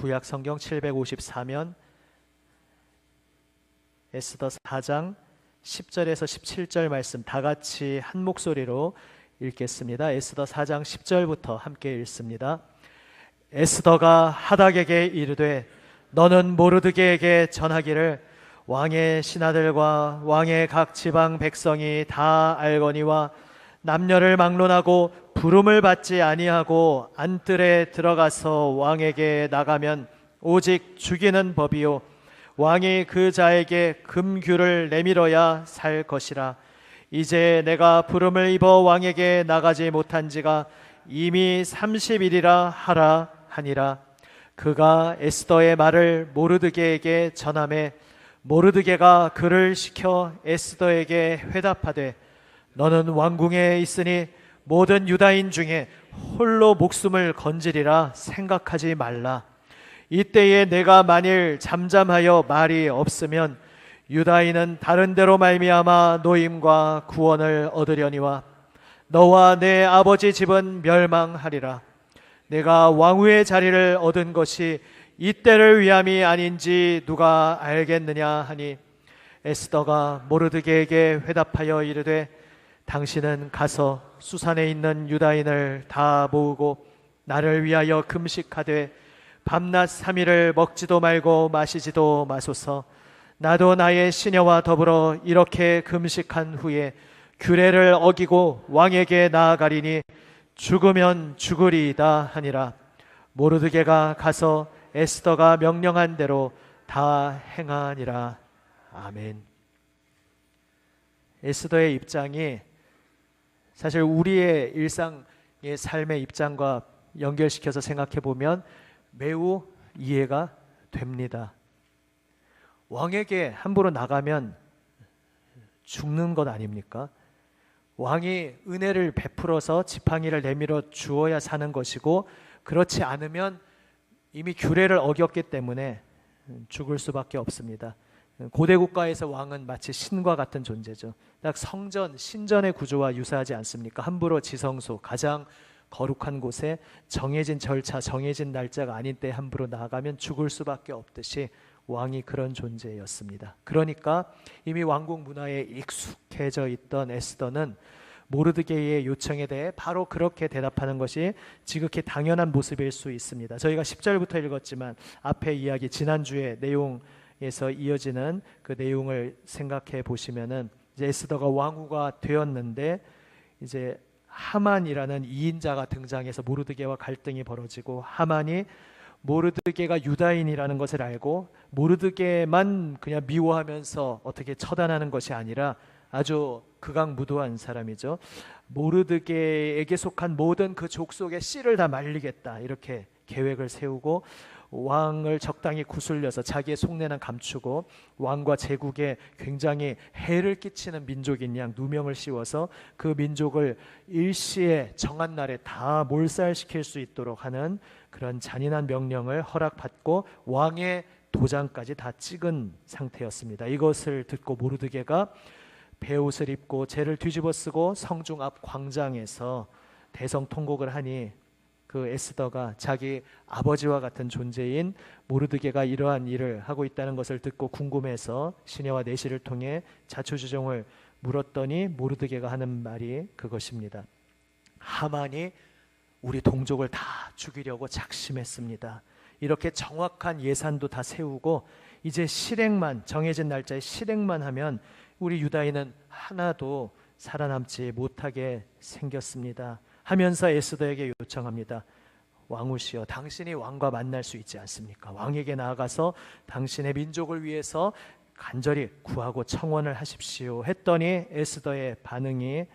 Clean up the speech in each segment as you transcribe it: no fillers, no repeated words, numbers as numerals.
구약 성경 754면 에스더 4장 10절에서 17절 말씀 다 같이 한 목소리로 읽겠습니다. 에스더 4장 10절부터 함께 읽습니다. 에스더가 하닥에게 이르되 너는 모르드게에게 전하기를 왕의 신하들과 왕의 각 지방 백성이 다 알거니와 남녀를 막론하고 부름을 받지 아니하고 안뜰에 들어가서 왕에게 나가면 오직 죽이는 법이요 왕이 그 자에게 금규를 내밀어야 살 것이라. 이제 내가 부름을 입어 왕에게 나가지 못한 지가 이미 30일이라 하라 하니라. 그가 에스더의 말을 모르드게에게 전하매 모르드게가 그를 시켜 에스더에게 회답하되 너는 왕궁에 있으니 모든 유다인 중에 홀로 목숨을 건지리라 생각하지 말라. 이때에 내가 만일 잠잠하여 말이 없으면 유다인은 다른 데로 말미암아 노임과 구원을 얻으려니와 너와 내 아버지 집은 멸망하리라. 내가 왕후의 자리를 얻은 것이 이때를 위함이 아닌지 누가 알겠느냐 하니 에스더가 모르드게에게 회답하여 이르되 당신은 가서 수산에 있는 유다인을 다 모으고 나를 위하여 금식하되 밤낮 3일을 먹지도 말고 마시지도 마소서. 나도 나의 시녀와 더불어 이렇게 금식한 후에 규례를 어기고 왕에게 나아가리니 죽으면 죽으리이다 하니라. 모르드게가 가서 에스더가 명령한 대로 다 행하니라. 아멘. 에스더의 입장이 사실 우리의 일상의 삶의 입장과 연결시켜서 생각해 보면 매우 이해가 됩니다. 왕에게 함부로 나가면 죽는 것 아닙니까? 왕이 은혜를 베풀어서 지팡이를 내밀어 주어야 사는 것이고 그렇지 않으면 이미 규례를 어겼기 때문에 죽을 수밖에 없습니다. 고대 국가에서 왕은 마치 신과 같은 존재죠. 딱 성전, 신전의 구조와 유사하지 않습니까? 함부로 지성소, 가장 거룩한 곳에 정해진 절차, 정해진 날짜가 아닌 때 함부로 나가면 죽을 수밖에 없듯이 왕이 그런 존재였습니다. 그러니까 이미 왕궁 문화에 익숙해져 있던 에스더는 모르드게의 요청에 대해 바로 그렇게 대답하는 것이 지극히 당연한 모습일 수 있습니다. 저희가 10절부터 읽었지만 앞에 이야기 지난주의 내용에서 이어지는 그 내용을 생각해 보시면은 이제 에스더가 왕후가 되었는데 이제 하만이라는 2인자가 등장해서 모르드게와 갈등이 벌어지고 하만이 모르드게가 유다인이라는 것을 알고 모르드게만 그냥 미워하면서 어떻게 처단하는 것이 아니라 아주 극악무도한 사람이죠. 모르드게에게 속한 모든 그 족속의 씨를 다 말리겠다 이렇게 계획을 세우고 왕을 적당히 구슬려서 자기의 속내는 감추고 왕과 제국에 굉장히 해를 끼치는 민족인 양 누명을 씌워서 그 민족을 일시에 정한 날에 다 몰살시킬 수 있도록 하는 그런 잔인한 명령을 허락받고 왕의 도장까지 다 찍은 상태였습니다. 이것을 듣고 모르드게가 베옷을 입고 재를 뒤집어 쓰고 성중 앞 광장에서 대성통곡을 하니 그 에스더가 자기 아버지와 같은 존재인 모르드게가 이러한 일을 하고 있다는 것을 듣고 궁금해서 시녀와 내시를 통해 자초지종을 물었더니 모르드게가 하는 말이 그것입니다. 하만이 우리 동족을 다 죽이려고 작심했습니다. 이렇게 정확한 예산도 다 세우고 이제 실행만, 정해진 날짜에 실행만 하면 우리 유다인은 하나도 살아남지 못하게 생겼습니다 하면서 에스더에게 요청합니다. 왕후시여, 당신이 왕과 만날 수 있지 않습니까? 왕에게 나아가서 당신의 민족을 위해서 간절히 구하고 청원을 하십시오 했더니 에스더의 반응이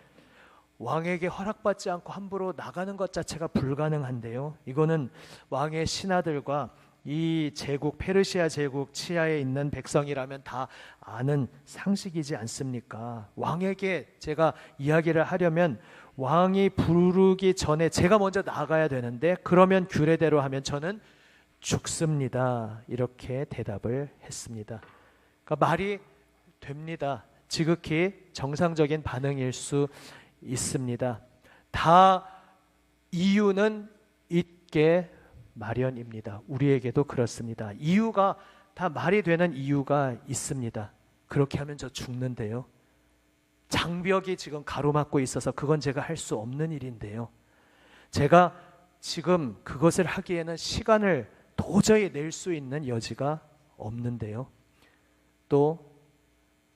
왕에게 허락받지 않고 함부로 나가는 것 자체가 불가능한데요. 이거는 왕의 신하들과 이 제국, 페르시아 제국 치하에 있는 백성이라면 다 아는 상식이지 않습니까? 왕에게 제가 이야기를 하려면 왕이 부르기 전에 제가 먼저 나가야 되는데 그러면 규례대로 하면 저는 죽습니다. 이렇게 대답을 했습니다. 그러니까 말이 됩니다. 지극히 정상적인 반응일 수 있습니다. 다 이유는 있게 마련입니다. 우리에게도 그렇습니다. 이유가 다 말이 되는 이유가 있습니다. 그렇게 하면 저 죽는데요. 장벽이 지금 가로막고 있어서 그건 제가 할 수 없는 일인데요. 제가 지금 그것을 하기에는 시간을 도저히 낼 수 있는 여지가 없는데요. 또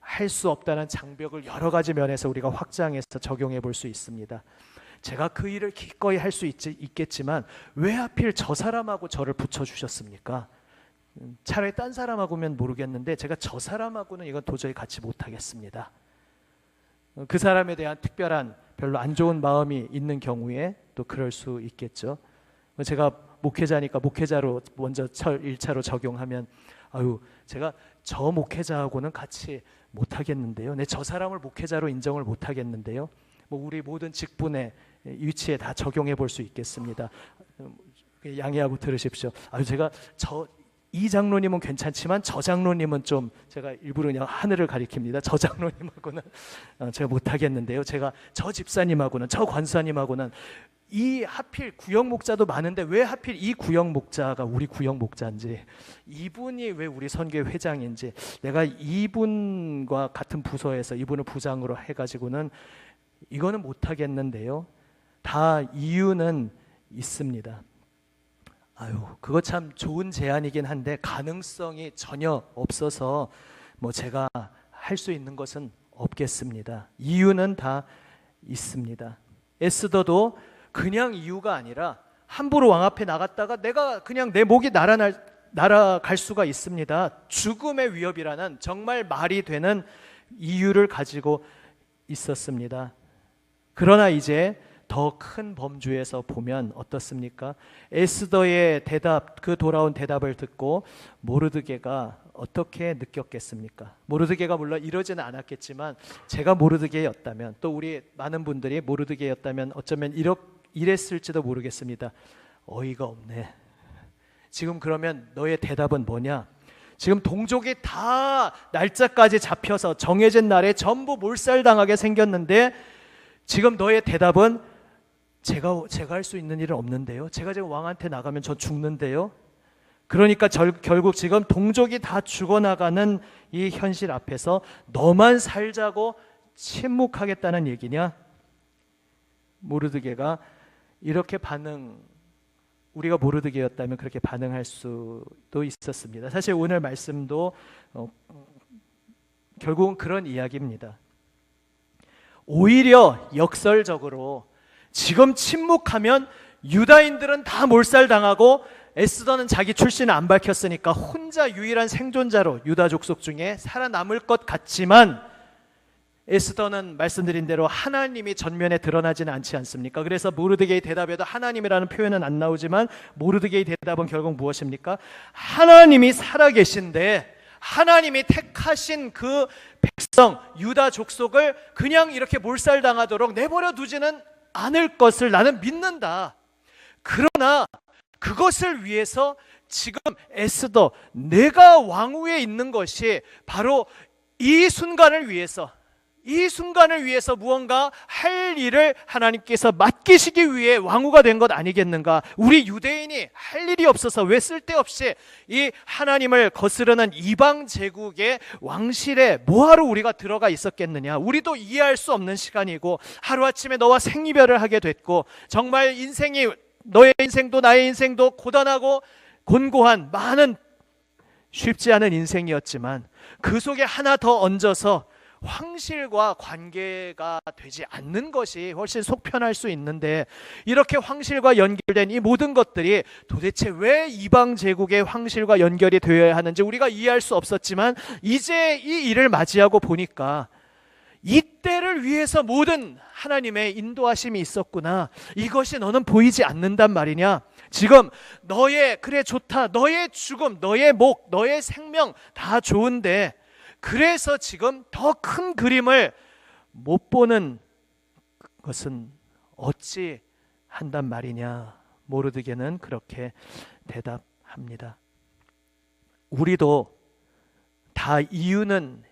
할 수 없다는 장벽을 여러 가지 면에서 우리가 확장해서 적용해 볼 수 있습니다. 제가 그 일을 기꺼이 할 수 있겠지만 왜 하필 저 사람하고 저를 붙여주셨습니까? 차라리 딴 사람하고면 모르겠는데 제가 저 사람하고는 이건 도저히 같이 못하겠습니다. 그 사람에 대한 특별한 별로 안 좋은 마음이 있는 경우에 또 그럴 수 있겠죠. 제가 목회자니까 목회자로 먼저 1차로 적용하면 제가 저 목회자하고는 같이 못하겠는데요. 저 사람을 목회자로 인정을 못하겠는데요. 우리 모든 직분의 위치에 다 적용해 볼 수 있겠습니다. 양해하고 들으십시오. 제가 이 장로님은 괜찮지만 저 장로님은 좀, 제가 일부러 그냥 하늘을 가리킵니다. 저 장로님하고는 제가 못하겠는데요. 제가 저 집사님하고는, 저 관사님하고는, 이 하필 구역 목자도 많은데 왜 하필 이 구역 목자가 우리 구역 목자인지, 이분이 왜 우리 선교회 회장인지, 내가 이분과 같은 부서에서 이분을 부장으로 해가지고는 이거는 못하겠는데요. 다 이유는 있습니다. 그거 참 좋은 제안이긴 한데 가능성이 전혀 없어서 제가 할 수 있는 것은 없겠습니다. 이유는 다 있습니다. 에스더도 그냥 이유가 아니라 함부로 왕 앞에 나갔다가 내가 그냥 내 목이 날아갈 수가 있습니다. 죽음의 위협이라는 정말 말이 되는 이유를 가지고 있었습니다. 그러나 이제 더 큰 범주에서 보면 어떻습니까? 에스더의 대답, 그 돌아온 대답을 듣고 모르드게가 어떻게 느꼈겠습니까? 모르드게가 물론 이러지는 않았겠지만 제가 모르드게였다면, 또 우리 많은 분들이 모르드게였다면 어쩌면 이랬을지도 모르겠습니다. 어이가 없네. 지금 그러면 너의 대답은 뭐냐? 지금 동족이 다 날짜까지 잡혀서 정해진 날에 전부 몰살당하게 생겼는데 지금 너의 대답은 제가 할 수 있는 일은 없는데요. 제가 지금 왕한테 나가면 저 죽는데요. 그러니까 결국 지금 동족이 다 죽어나가는 이 현실 앞에서 너만 살자고 침묵하겠다는 얘기냐? 모르드게가 이렇게 우리가 모르드게였다면 그렇게 반응할 수도 있었습니다. 사실 오늘 말씀도 결국은 그런 이야기입니다. 오히려 역설적으로 지금 침묵하면 유다인들은 다 몰살당하고 에스더는 자기 출신을 안 밝혔으니까 혼자 유일한 생존자로 유다 족속 중에 살아남을 것 같지만 에스더는 말씀드린 대로 하나님이 전면에 드러나지는 않지 않습니까? 그래서 모르드게의 대답에도 하나님이라는 표현은 안 나오지만 모르드게의 대답은 결국 무엇입니까? 하나님이 살아계신데 하나님이 택하신 그 백성 유다 족속을 그냥 이렇게 몰살당하도록 내버려 두지는 않을 것을 나는 믿는다. 그러나 그것을 위해서 지금 에스더, 내가 왕위에 있는 것이 바로 이 순간을 위해서 무언가 할 일을 하나님께서 맡기시기 위해 왕후가 된 것 아니겠는가? 우리 유대인이 할 일이 없어서 왜 쓸데없이 이 하나님을 거스르는 이방 제국의 왕실에 뭐하러 우리가 들어가 있었겠느냐? 우리도 이해할 수 없는 시간이고 하루아침에 너와 생이별을 하게 됐고 정말 너의 인생도 나의 인생도 고단하고 곤고한 많은 쉽지 않은 인생이었지만 그 속에 하나 더 얹어서 황실과 관계가 되지 않는 것이 훨씬 속 편할 수 있는데 이렇게 황실과 연결된 이 모든 것들이 도대체 왜 이방 제국의 황실과 연결이 되어야 하는지 우리가 이해할 수 없었지만 이제 이 일을 맞이하고 보니까 이때를 위해서 모든 하나님의 인도하심이 있었구나. 이것이 너는 보이지 않는단 말이냐? 지금 그래 좋다. 너의 죽음, 너의 목, 너의 생명 다 좋은데 그래서 지금 더 큰 그림을 못 보는 것은 어찌 한단 말이냐? 모르드게는 그렇게 대답합니다. 우리도 다 이유는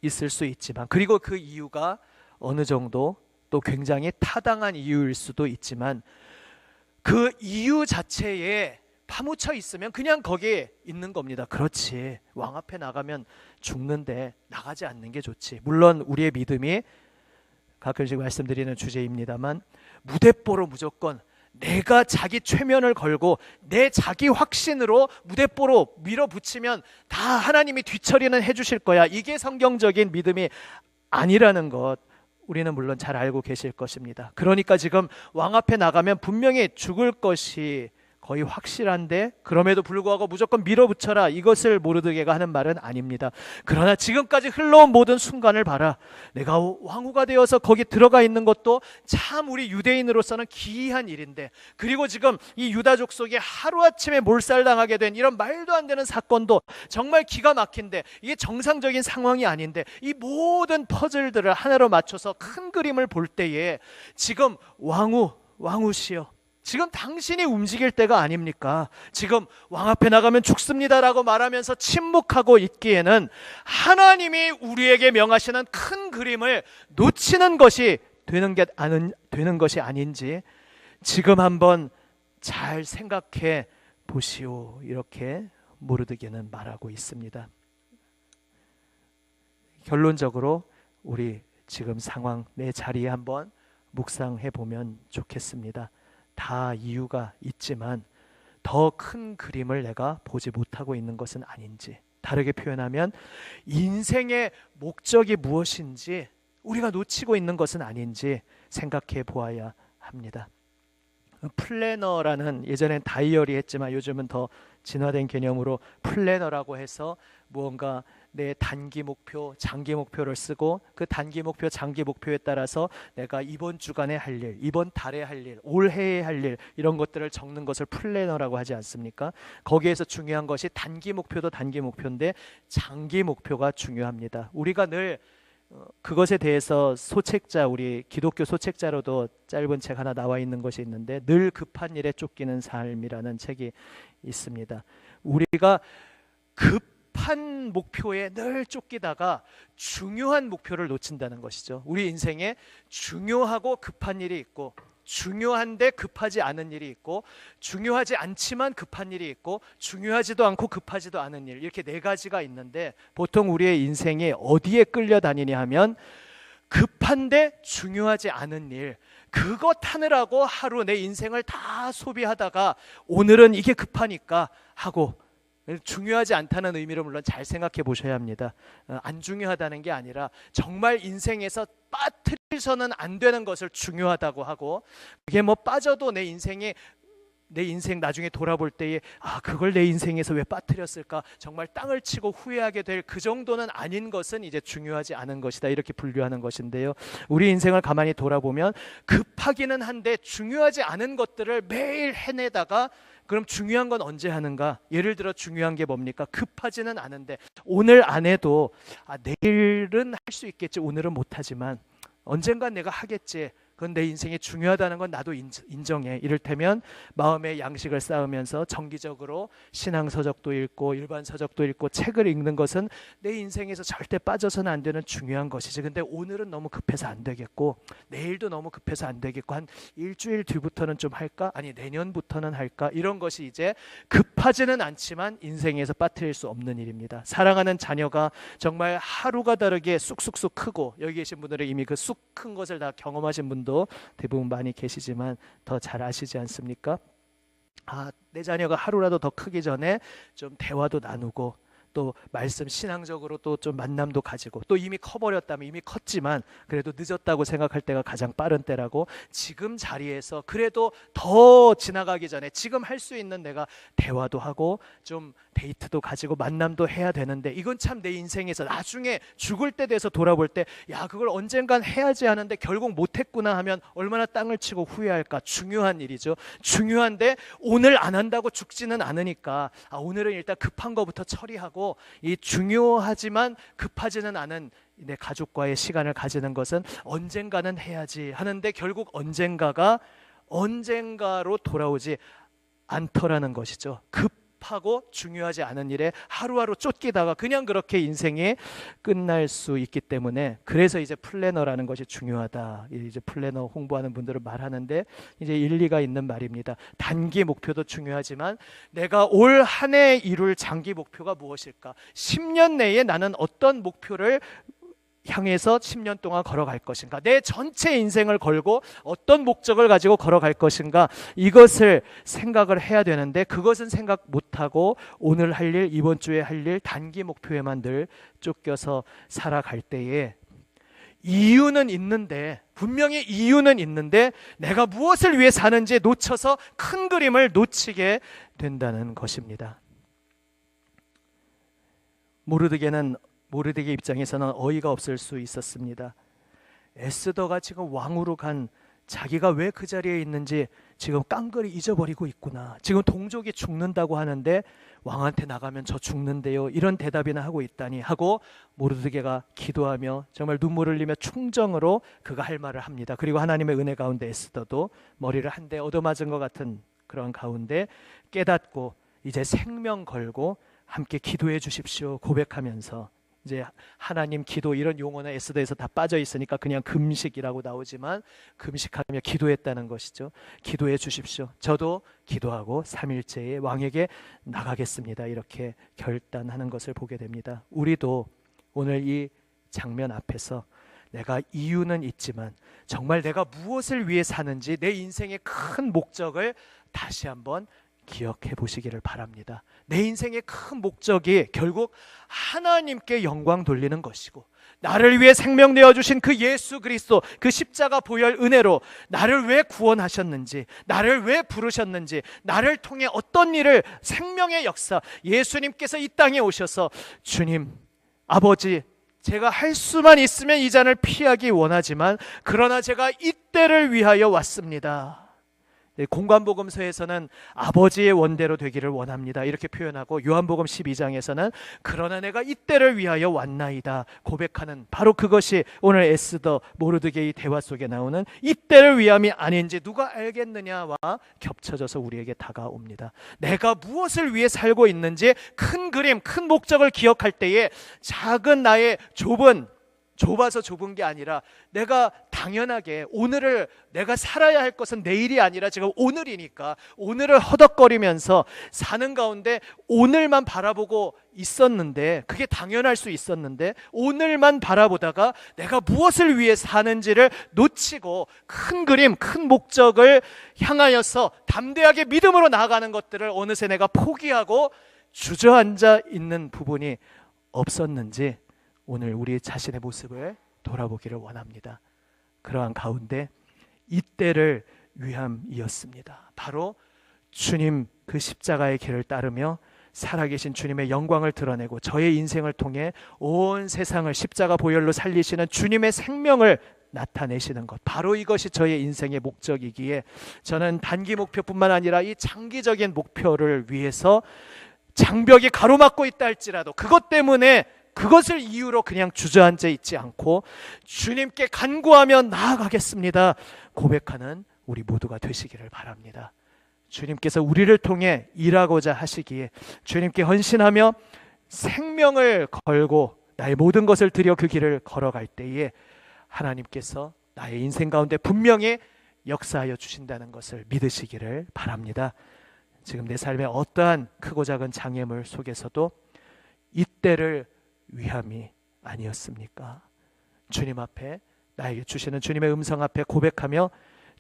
있을 수 있지만, 그리고 그 이유가 어느 정도 또 굉장히 타당한 이유일 수도 있지만 그 이유 자체에 파묻혀 있으면 그냥 거기에 있는 겁니다. 그렇지. 왕 앞에 나가면 죽는데 나가지 않는 게 좋지. 물론 우리의 믿음이 가끔씩 말씀드리는 주제입니다만 무대뽀로 무조건 내가 자기 최면을 걸고 내 자기 확신으로 무대뽀로 밀어붙이면 다 하나님이 뒤처리는 해주실 거야. 이게 성경적인 믿음이 아니라는 것 우리는 물론 잘 알고 계실 것입니다. 그러니까 지금 왕 앞에 나가면 분명히 죽을 것이 거의 확실한데 그럼에도 불구하고 무조건 밀어붙여라, 이것을 모르드게가 하는 말은 아닙니다. 그러나 지금까지 흘러온 모든 순간을 봐라. 내가 왕후가 되어서 거기 들어가 있는 것도 참 우리 유대인으로서는 기이한 일인데, 그리고 지금 이 유다족 속에 하루아침에 몰살당하게 된 이런 말도 안 되는 사건도 정말 기가 막힌데 이게 정상적인 상황이 아닌데, 이 모든 퍼즐들을 하나로 맞춰서 큰 그림을 볼 때에 지금 왕후시여, 지금 당신이 움직일 때가 아닙니까? 지금 왕 앞에 나가면 죽습니다라고 말하면서 침묵하고 있기에는 하나님이 우리에게 명하시는 큰 그림을 놓치는 것이 되는 것이 아닌지 지금 한번 잘 생각해 보시오, 이렇게 모르드게는 말하고 있습니다. 결론적으로 우리 지금 상황, 내 자리에 한번 묵상해 보면 좋겠습니다. 다 이유가 있지만 더 큰 그림을 내가 보지 못하고 있는 것은 아닌지, 다르게 표현하면 인생의 목적이 무엇인지 우리가 놓치고 있는 것은 아닌지 생각해 보아야 합니다. 플래너라는, 예전엔 다이어리 했지만 요즘은 더 진화된 개념으로 플래너라고 해서 무언가 내 단기 목표, 장기 목표를 쓰고 그 단기 목표, 장기 목표에 따라서 내가 이번 주간에 할 일, 이번 달에 할 일, 올해에 할 일, 이런 것들을 적는 것을 플래너라고 하지 않습니까? 거기에서 중요한 것이 단기 목표도 단기 목표인데 장기 목표가 중요합니다. 우리가 늘 그것에 대해서 소책자, 우리 기독교 소책자로도 짧은 책 하나 나와 있는 것이 있는데, 늘 급한 일에 쫓기는 삶이라는 책이 있습니다. 우리가 급한 목표에 늘 쫓기다가 중요한 목표를 놓친다는 것이죠. 우리 인생에 중요하고 급한 일이 있고, 중요한데 급하지 않은 일이 있고, 중요하지 않지만 급한 일이 있고, 중요하지도 않고 급하지도 않은 일, 이렇게 네 가지가 있는데 보통 우리의 인생이 어디에 끌려다니냐 하면 급한데 중요하지 않은 일, 그것 하느라고 하루 내 인생을 다 소비하다가 오늘은 이게 급하니까 하고, 중요하지 않다는 의미로 물론 잘 생각해 보셔야 합니다. 안 중요하다는 게 아니라 정말 인생에서 빠뜨려서는 안 되는 것을 중요하다고 하고, 그게 뭐 빠져도 내 인생 나중에 돌아볼 때에 그걸 내 인생에서 왜 빠뜨렸을까, 정말 땅을 치고 후회하게 될 그 정도는 아닌 것은 이제 중요하지 않은 것이다, 이렇게 분류하는 것인데요. 우리 인생을 가만히 돌아보면 급하기는 한데 중요하지 않은 것들을 매일 해내다가, 그럼 중요한 건 언제 하는가? 예를 들어 중요한 게 뭡니까? 급하지는 않은데 오늘 안 해도 내일은 할 수 있겠지, 오늘은 못하지만 언젠간 내가 하겠지, 그건 내 인생에 중요하다는 건 나도 인정해. 이를테면 마음의 양식을 쌓으면서 정기적으로 신앙 서적도 읽고 일반 서적도 읽고 책을 읽는 것은 내 인생에서 절대 빠져서는 안 되는 중요한 것이지. 근데 오늘은 너무 급해서 안 되겠고, 내일도 너무 급해서 안 되겠고, 한 일주일 뒤부터는 좀 할까? 아니 내년부터는 할까? 이런 것이 이제 급하지는 않지만 인생에서 빠뜨릴 수 없는 일입니다. 사랑하는 자녀가 정말 하루가 다르게 쑥쑥쑥 크고, 여기 계신 분들은 이미 그 쑥 큰 것을 다 경험하신 분도 대부분 많이 계시지만 더 잘 아시지 않습니까? 내 자녀가 하루라도 더 크기 전에 좀 대화도 나누고, 또 말씀 신앙적으로 또 좀 만남도 가지고, 또 이미 커버렸다면 이미 컸지만 그래도 늦었다고 생각할 때가 가장 빠른 때라고, 지금 자리에서 그래도 더 지나가기 전에 지금 할 수 있는 내가 대화도 하고 좀 데이트도 가지고 만남도 해야 되는데, 이건 참 내 인생에서 나중에 죽을 때 돼서 돌아볼 때 그걸 언젠간 해야지 하는데 결국 못했구나 하면 얼마나 땅을 치고 후회할까. 중요한 일이죠. 중요한데 오늘 안 한다고 죽지는 않으니까 오늘은 일단 급한 거부터 처리하고, 이 중요하지만 급하지는 않은 내 가족과의 시간을 가지는 것은 언젠가는 해야지 하는데 결국 언젠가로 돌아오지 않더라는 것이죠. 급하고 중요하지 않은 일에 하루하루 쫓기다가 그냥 그렇게 인생이 끝날 수 있기 때문에, 그래서 이제 플래너라는 것이 중요하다. 이제 플래너 홍보하는 분들은 말하는데 이제 일리가 있는 말입니다. 단기 목표도 중요하지만 내가 올 한 해 이룰 장기 목표가 무엇일까? 10년 내에 나는 어떤 목표를 향해서 10년 동안 걸어갈 것인가? 내 전체 인생을 걸고 어떤 목적을 가지고 걸어갈 것인가? 이것을 생각을 해야 되는데, 그것은 생각 못하고 오늘 할 일, 이번 주에 할 일, 단기 목표에만 늘 쫓겨서 살아갈 때에 이유는 있는데, 분명히 이유는 있는데 내가 무엇을 위해 사는지 놓쳐서 큰 그림을 놓치게 된다는 것입니다. 모르드게 입장에서는 어이가 없을 수 있었습니다. 에스더가 지금 왕으로 간 자기가 왜 그 자리에 있는지 지금 깡그리 잊어버리고 있구나. 지금 동족이 죽는다고 하는데 왕한테 나가면 저 죽는데요, 이런 대답이나 하고 있다니 하고 모르드게가 기도하며 정말 눈물을 흘리며 충정으로 그가 할 말을 합니다. 그리고 하나님의 은혜 가운데 에스더도 머리를 한 대 얻어맞은 것 같은 그런 가운데 깨닫고 이제 생명 걸고 함께 기도해 주십시오 고백하면서, 이제 하나님 기도 이런 용어는 에스더에서 다 빠져 있으니까 그냥 금식이라고 나오지만 금식하며 기도했다는 것이죠. 기도해 주십시오. 저도 기도하고 3일째에 왕에게 나가겠습니다. 이렇게 결단하는 것을 보게 됩니다. 우리도 오늘 이 장면 앞에서 내가 이유는 있지만 정말 내가 무엇을 위해 사는지 내 인생의 큰 목적을 다시 한번 기억해 보시기를 바랍니다. 내 인생의 큰 목적이 결국 하나님께 영광 돌리는 것이고, 나를 위해 생명 내어주신 그 예수 그리스도, 그 십자가 보혈 은혜로 나를 왜 구원하셨는지, 나를 왜 부르셨는지, 나를 통해 어떤 일을, 생명의 역사, 예수님께서 이 땅에 오셔서 주님, 아버지, 제가 할 수만 있으면 이 잔을 피하기 원하지만 그러나 제가 이때를 위하여 왔습니다. 공관복음서에서는 아버지의 원대로 되기를 원합니다 이렇게 표현하고, 요한복음 12장에서는 그러나 내가 이때를 위하여 왔나이다 고백하는, 바로 그것이 오늘 에스더 모르드게의 대화 속에 나오는 이때를 위함이 아닌지 누가 알겠느냐와 겹쳐져서 우리에게 다가옵니다. 내가 무엇을 위해 살고 있는지 큰 그림, 큰 목적을 기억할 때에 작은 나의 좁아서 좁은 게 아니라 내가 당연하게 오늘을, 내가 살아야 할 것은 내일이 아니라 지금 오늘이니까 오늘을 허덕거리면서 사는 가운데 오늘만 바라보고 있었는데, 그게 당연할 수 있었는데 오늘만 바라보다가 내가 무엇을 위해 사는지를 놓치고 큰 그림, 큰 목적을 향하여서 담대하게 믿음으로 나아가는 것들을 어느새 내가 포기하고 주저앉아 있는 부분이 없었는지 오늘 우리 자신의 모습을 돌아보기를 원합니다. 그러한 가운데 이때를 위함이었습니다. 바로 주님 그 십자가의 길을 따르며 살아계신 주님의 영광을 드러내고 저의 인생을 통해 온 세상을 십자가 보혈로 살리시는 주님의 생명을 나타내시는 것, 바로 이것이 저의 인생의 목적이기에 저는 단기 목표뿐만 아니라 이 장기적인 목표를 위해서 장벽이 가로막고 있다 할지라도 그것 때문에, 그것을 이유로 그냥 주저앉아 있지 않고 주님께 간구하며 나아가겠습니다 고백하는 우리 모두가 되시기를 바랍니다. 주님께서 우리를 통해 일하고자 하시기에 주님께 헌신하며 생명을 걸고 나의 모든 것을 들여 그 길을 걸어갈 때에 하나님께서 나의 인생 가운데 분명히 역사하여 주신다는 것을 믿으시기를 바랍니다. 지금 내 삶의 어떠한 크고 작은 장애물 속에서도 이때를 위함이 아니었습니까? 주님 앞에, 나에게 주시는 주님의 음성 앞에 고백하며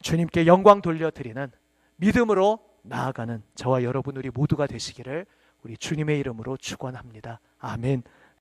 주님께 영광 돌려드리는, 믿음으로 나아가는 저와 여러분 우리 모두가 되시기를 우리 주님의 이름으로 축원합니다. 아멘.